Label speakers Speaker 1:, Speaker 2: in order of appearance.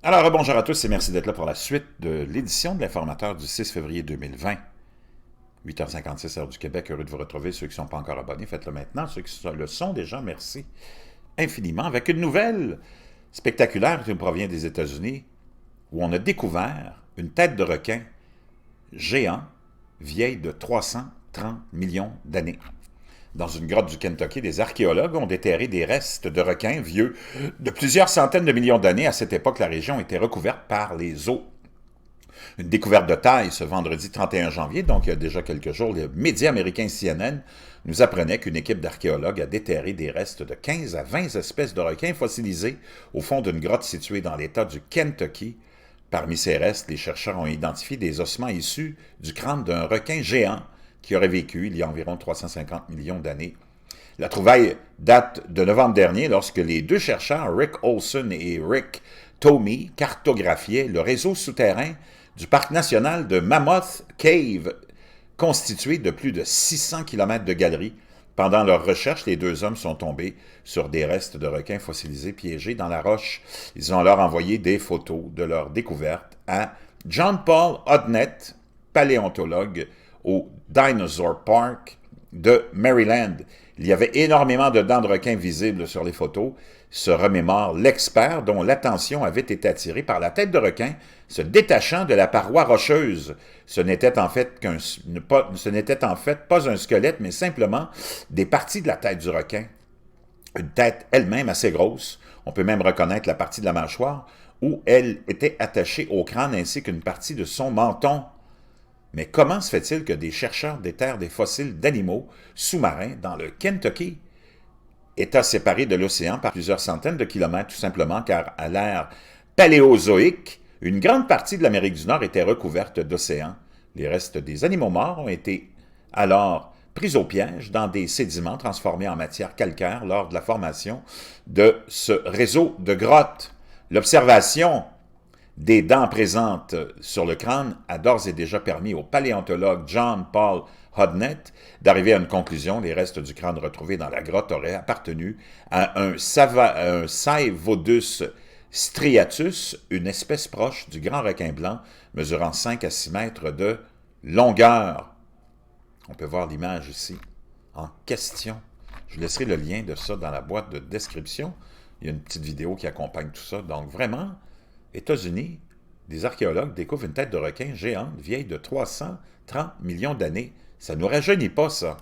Speaker 1: Alors, bonjour à tous et merci d'être là pour la suite de l'édition de l'Informateur du 6 février 2020. 8h56 heure du Québec, heureux de vous retrouver. Ceux qui ne sont pas encore abonnés, faites-le maintenant. Ceux qui le sont déjà, merci infiniment. Avec une nouvelle spectaculaire qui nous provient des États-Unis, où on a découvert une tête de requin géant, vieille de 330 millions d'années. Dans une grotte du Kentucky, des archéologues ont déterré des restes de requins vieux de plusieurs centaines de millions d'années. À cette époque, la région était recouverte par les eaux. Une découverte de taille ce vendredi 31 janvier, donc il y a déjà quelques jours, le média américain CNN nous apprenait qu'une équipe d'archéologues a déterré des restes de 15 à 20 espèces de requins fossilisés au fond d'une grotte située dans l'État du Kentucky. Parmi ces restes, les chercheurs ont identifié des ossements issus du crâne d'un requin géant qui aurait vécu il y a environ 350 millions d'années. La trouvaille date de novembre dernier lorsque les deux chercheurs, Rick Olson et Rick Tomey, cartographiaient le réseau souterrain du parc national de Mammoth Cave, constitué de plus de 600 km de galeries. Pendant leurs recherches, les deux hommes sont tombés sur des restes de requins fossilisés piégés dans la roche. Ils ont alors envoyé des photos de leur découverte à John Paul Hodnett, paléontologue au Dinosaur Park de Maryland. Il y avait énormément de dents de requin visibles sur les photos. Se remémore l'expert dont l'attention avait été attirée par la tête de requin se détachant de la paroi rocheuse. Ce n'était en fait pas un squelette, mais simplement des parties de la tête du requin. Une tête elle-même assez grosse. On peut même reconnaître la partie de la mâchoire où elle était attachée au crâne ainsi qu'une partie de son menton. Mais comment se fait-il que des chercheurs déterrent des fossiles d'animaux sous-marins dans le Kentucky, État séparé de l'océan par plusieurs centaines de kilomètres, tout simplement car à l'ère paléozoïque, une grande partie de l'Amérique du Nord était recouverte d'océans. Les restes des animaux morts ont été alors pris au piège dans des sédiments transformés en matière calcaire lors de la formation de ce réseau de grottes. L'observation des dents présentes sur le crâne a d'ores et déjà permis au paléontologue John Paul Hodnett d'arriver à une conclusion. Les restes du crâne retrouvés dans la grotte auraient appartenu à un Saevodus striatus, une espèce proche du grand requin blanc, mesurant 5 à 6 mètres de longueur. On peut voir l'image ici en question. Je laisserai le lien de ça dans la boîte de description. Il y a une petite vidéo qui accompagne tout ça. Donc vraiment, États-Unis, des archéologues découvrent une tête de requin géante, vieille de 330 millions d'années. Ça ne nous rajeunit pas, ça.